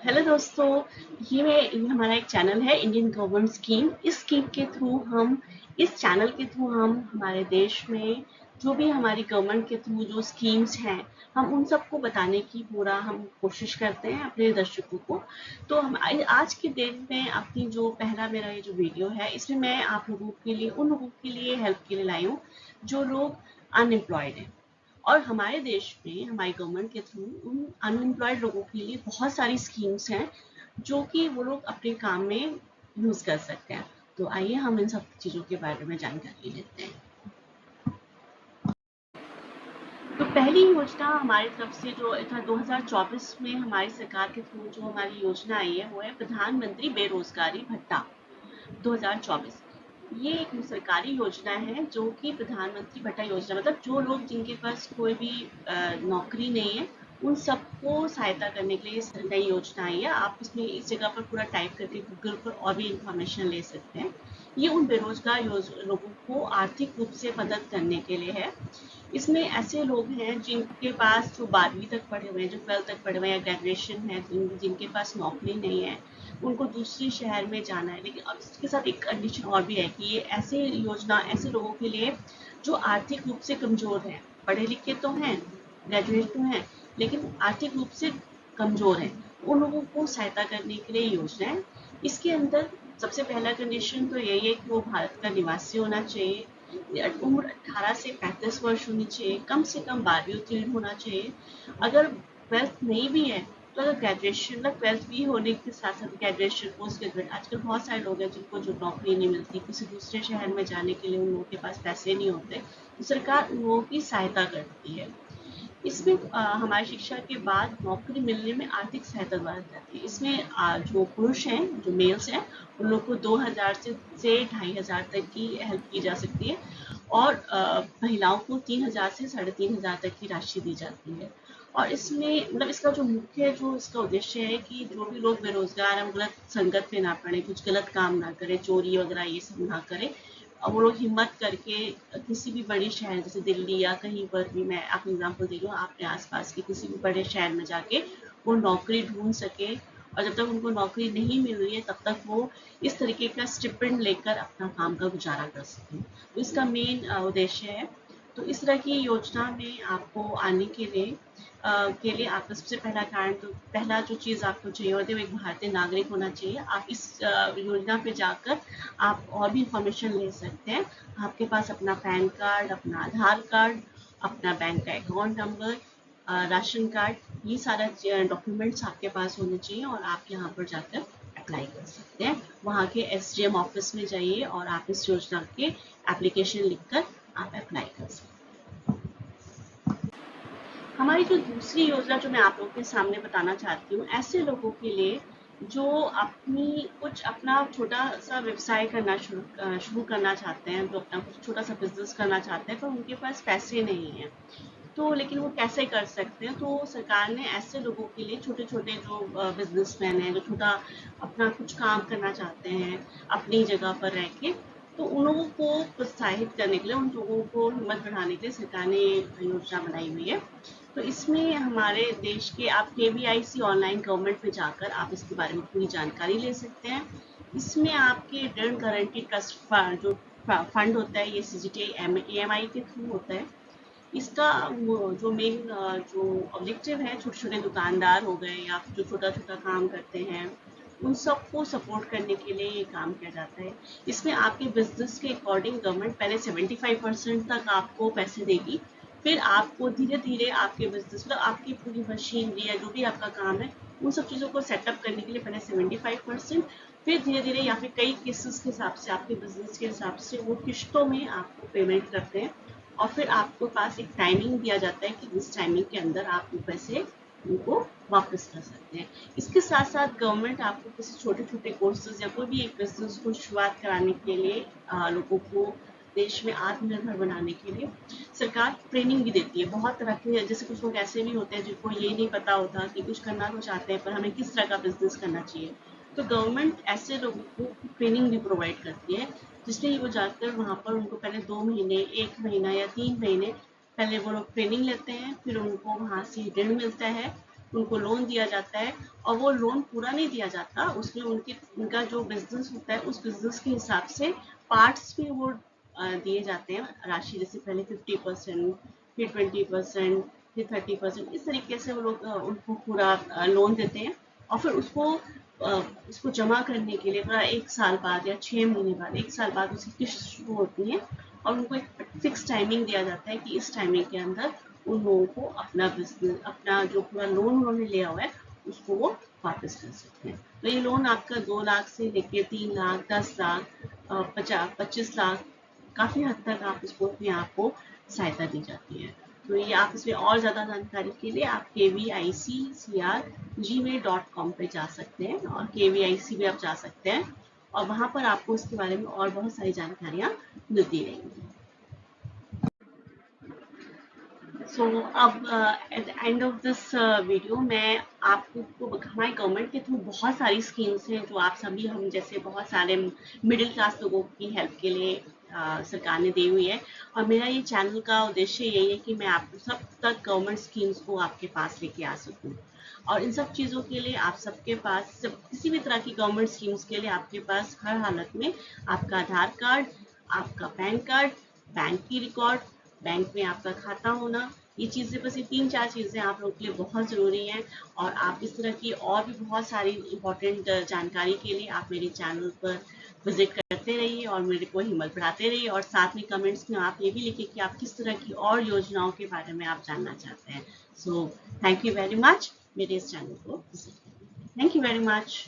Hello दोस्तों, ये हमारा एक चैनल है इंडियन गवर्नमेंट स्कीम। इस स्कीम के थ्रू हम इस चैनल के थ्रू हम हमारे देश में जो भी हमारी गवर्नमेंट के थ्रू जो स्कीम्स हैं, हम उन सबको बताने की पूरा हम कोशिश करते हैं अपने दर्शकों को। तो हम आज के दिन में अपनी जो पहला मेरा ये जो वीडियो है, इसमें मैं आप लोगों के लिए उन लोगों के लिए हेल्प के लिए लाई हूँ जो लोग अनएम्प्लॉयड हैं। और हमारे देश में हमारी गवर्नमेंट के थ्रू उन अनएम्प्लॉयड लोगों के लिए बहुत सारी स्कीम्स हैं जो कि वो लोग अपने काम में यूज कर सकते हैं। तो आइए हम इन सब चीज़ों के बारे में जानकारी लेते हैं। तो पहली योजना हमारी तरफ से जो था 2024 में हमारी सरकार के थ्रू जो हमारी योजना आई है वो है प्रधानमंत्री बेरोजगारी भत्ता 2024। ये एक सरकारी योजना है जो कि प्रधानमंत्री भत्ता योजना, मतलब जो लोग जिनके पास कोई भी नौकरी नहीं है उन सबको सहायता करने के लिए ये नई योजना आई है। आप इसमें इस जगह पर पूरा टाइप करके गूगल पर और भी इंफॉर्मेशन ले सकते हैं। ये उन बेरोजगार लोगों को आर्थिक रूप से मदद करने के लिए है। इसमें ऐसे लोग हैं जिनके पास जो 12वीं तक पढ़े हुए हैं, जो 12th तक पढ़े हुए हैं या ग्रेजुएशन है, जिनके पास नौकरी नहीं है, उनको दूसरे शहर में जाना है। लेकिन अब इसके साथ एक कंडीशन और भी है कि ये ऐसे योजना ऐसे लोगों के लिए जो आर्थिक रूप से कमजोर हैं, पढ़े लिखे तो हैं, ग्रेजुएट तो हैं, लेकिन आर्थिक रूप से कमजोर हैं, उन लोगों को सहायता करने के लिए योजना है। इसके अंदर सबसे पहला कंडीशन तो यही है कि वो भारत का निवासी होना चाहिए, उम्र 18 से 35 वर्ष होनी चाहिए, कम से कम 12वीं उत्तीर्ण होना चाहिए। अगर 12th नहीं भी है तो अगर ग्रेजुएशन, मतलब 12th भी होने के साथ साथ ग्रेजुएशन, पोस्ट ग्रेजुएट, आजकल बहुत सारे लोग हैं जिनको जो नौकरी नहीं मिलती, किसी दूसरे शहर में जाने के लिए उन लोगों के पास पैसे नहीं होते, तो सरकार उन लोगों की सहायता करती है। इसमें हमारी शिक्षा के बाद नौकरी मिलने में आर्थिक सहायता दी जाती है। इसमें जो पुरुष हैं, जो मेल्स हैं, उन लोग को 2000 से 2500 तक की हेल्प की जा सकती है। और महिलाओं को 3000 से 3500 तक की राशि दी जाती है। और इसमें मतलब इसका जो मुख्य जो इसका उद्देश्य है कि जो भी लोग बेरोजगार हैं वो गलत संगत में ना पड़े, कुछ गलत काम ना करें, चोरी वगैरह ये सब ना करें। और वो लोग हिम्मत करके किसी भी बड़े शहर जैसे दिल्ली या कहीं पर भी, मैं आपको एग्जाम्पल दे रही हूँ, अपने आसपास के किसी भी बड़े शहर में जाके वो नौकरी ढूंढ सके। और जब तक उनको नौकरी नहीं मिल रही है तब तक वो इस तरीके का स्टिपेंड लेकर अपना काम का गुजारा कर सकें। तो इसका मेन उद्देश्य है। तो इस तरह की योजना में आपको आने के लिए आपका सबसे पहला कारण, तो पहला जो चीज़ आपको चाहिए होती है वो एक भारतीय नागरिक होना चाहिए। आप इस योजना पे जाकर आप और भी इंफॉर्मेशन ले सकते हैं। आपके पास अपना पैन कार्ड, अपना आधार कार्ड, अपना बैंक का अकाउंट नंबर, राशन कार्ड, ये सारा डॉक्यूमेंट्स आपके पास होने चाहिए और आप यहाँ पर जाकर अप्लाई कर सकते हैं। वहाँ के एसडीएम ऑफिस में जाइए और आप इस योजना के एप्लीकेशन लिखकर आप अप्लाई कर सकते हैं। हमारी जो दूसरी योजना जो मैं आप लोगों के सामने बताना चाहती हूँ, ऐसे लोगों के लिए जो अपना छोटा सा व्यवसाय करना शुरू करना चाहते हैं, जो अपना कुछ छोटा सा बिजनेस करना चाहते हैं, पर उनके पास पैसे नहीं हैं, तो लेकिन वो कैसे कर सकते हैं। तो सरकार ने ऐसे लोगों के लिए, छोटे छोटे जो बिजनेसमैन हैं, जो छोटा अपना कुछ काम करना चाहते हैं अपनी जगह पर रह के, तो उन लोगों को प्रोत्साहित करने के लिए, उन लोगों को हिम्मत बढ़ाने के लिए सरकार ने योजना बनाई हुई है। तो इसमें हमारे देश के आप KVIC ऑनलाइन गवर्नमेंट में जाकर आप इसके बारे में पूरी जानकारी ले सकते हैं। इसमें आपके ऋण गारंटी ट्रस्ट फंड जो फंड होता है, ये CGTI EMI के थ्रू होता है। इसका जो मेन जो ऑब्जेक्टिव है, छोटे छोटे दुकानदार हो गए या जो छोटा छोटा काम करते हैं, उन सबको सपोर्ट करने के लिए ये काम किया जाता है। इसमें आपके बिजनेस के अकॉर्डिंग गवर्नमेंट पहले 75% तक आपको पैसे देगी। फिर आपको धीरे धीरे आपके बिजनेस, मतलब आपकी पूरी मशीनरी या जो भी आपका काम है, उन सब चीज़ों को सेटअप करने के लिए पहले 75%, फिर धीरे धीरे या फिर कई केसेस के हिसाब से, आपके बिजनेस के हिसाब से वो किश्तों में आपको पेमेंट करते हैं। और फिर आपको पास एक टाइमिंग दिया जाता है कि इस टाइमिंग के अंदर आप वो पैसे उनको वापस कर सकते हैं। इसके साथ साथ गवर्नमेंट आपको किसी छोटे छोटे कोर्सेज या कोई भी एक बिजनेस को शुरुआत कराने के लिए, लोगों को देश में आत्मनिर्भर बनाने के लिए सरकार ट्रेनिंग भी देती है बहुत तरह के। जैसे कुछ लोग ऐसे भी होते हैं जिनको ये नहीं पता होता कि कुछ करना तो चाहते हैं पर हमें किस तरह का बिजनेस करना चाहिए, तो गवर्नमेंट ऐसे लोगों को ट्रेनिंग भी प्रोवाइड करती है, जिसमें वो जाकर वहाँ पर उनको पहले 2 महीने, 1 महीना या 3 महीने पहले वो लोग ट्रेनिंग लेते हैं, फिर उनको वहाँ से ऋण मिलता है। उनको लोन दिया जाता है, और वो लोन पूरा नहीं दिया जाता, उसमें उनका जो बिजनेस होता है उस बिजनेस के हिसाब से पार्ट्स में वो दिए जाते हैं राशि, जैसे पहले 50%, फिर 20%, फिर 30%, इस तरीके से वो लोग उनको पूरा लोन देते हैं। और फिर उसको जमा करने के लिए पूरा 1 साल बाद या 6 महीने बाद, 1 साल बाद उसकी किस्त शुरू होती है, और उनको एक फिक्स टाइमिंग दिया जाता है कि इस टाइमिंग के अंदर उन लोगों को अपना बिजनेस, अपना जो पूरा लोन उन्होंने लिया हुआ है उसको वो वापस कर सकते हैं। तो ये लोन आपका 2 लाख से लेके 3 लाख, 10 लाख, 50, 25 लाख, काफी हद तक आप इसको अपने आप को सहायता दी जाती है। तो ये आप इसमें और ज्यादा जानकारी के लिए आप KVICCR@gmail.com पे जा सकते हैं, और KVIC भी आप जा सकते हैं, और वहां पर आपको इसके बारे में और बहुत सारी जानकारियां मिलती रहेंगी। सो अब at the end of this video मैं आपको हमारी गवर्नमेंट के थ्रू बहुत सारी स्कीम्स हैं जो आप सभी, हम जैसे बहुत सारे मिडिल क्लास लोगों की हेल्प के लिए सरकार ने दी हुई है। और मेरा ये चैनल का उद्देश्य यही है कि मैं आपको सब तक गवर्नमेंट स्कीम्स को आपके पास लेके आ सकूं, और इन सब चीज़ों के लिए आप सबके पास किसी भी तरह की गवर्नमेंट स्कीम्स के लिए आपके पास हर हालत में आपका आधार कार्ड, आपका पैन कार्ड, बैंक की रिकॉर्ड, बैंक में आपका खाता होना, ये चीज़ें, बस ये 3-4 चीज़ें आप लोगों के लिए बहुत ज़रूरी हैं। और आप इस तरह की और भी बहुत सारी इम्पोर्टेंट जानकारी के लिए आप मेरे चैनल पर विजिट करते रहिए और मेरे को हिम्मत बढ़ाते रहिए, और साथ में कमेंट्स में आप ये भी लिखिए कि आप किस तरह की और योजनाओं के बारे में आप जानना चाहते हैं। So thank you very much मेरे इस चैनल को विजिट करने के लिए। Thank you very much.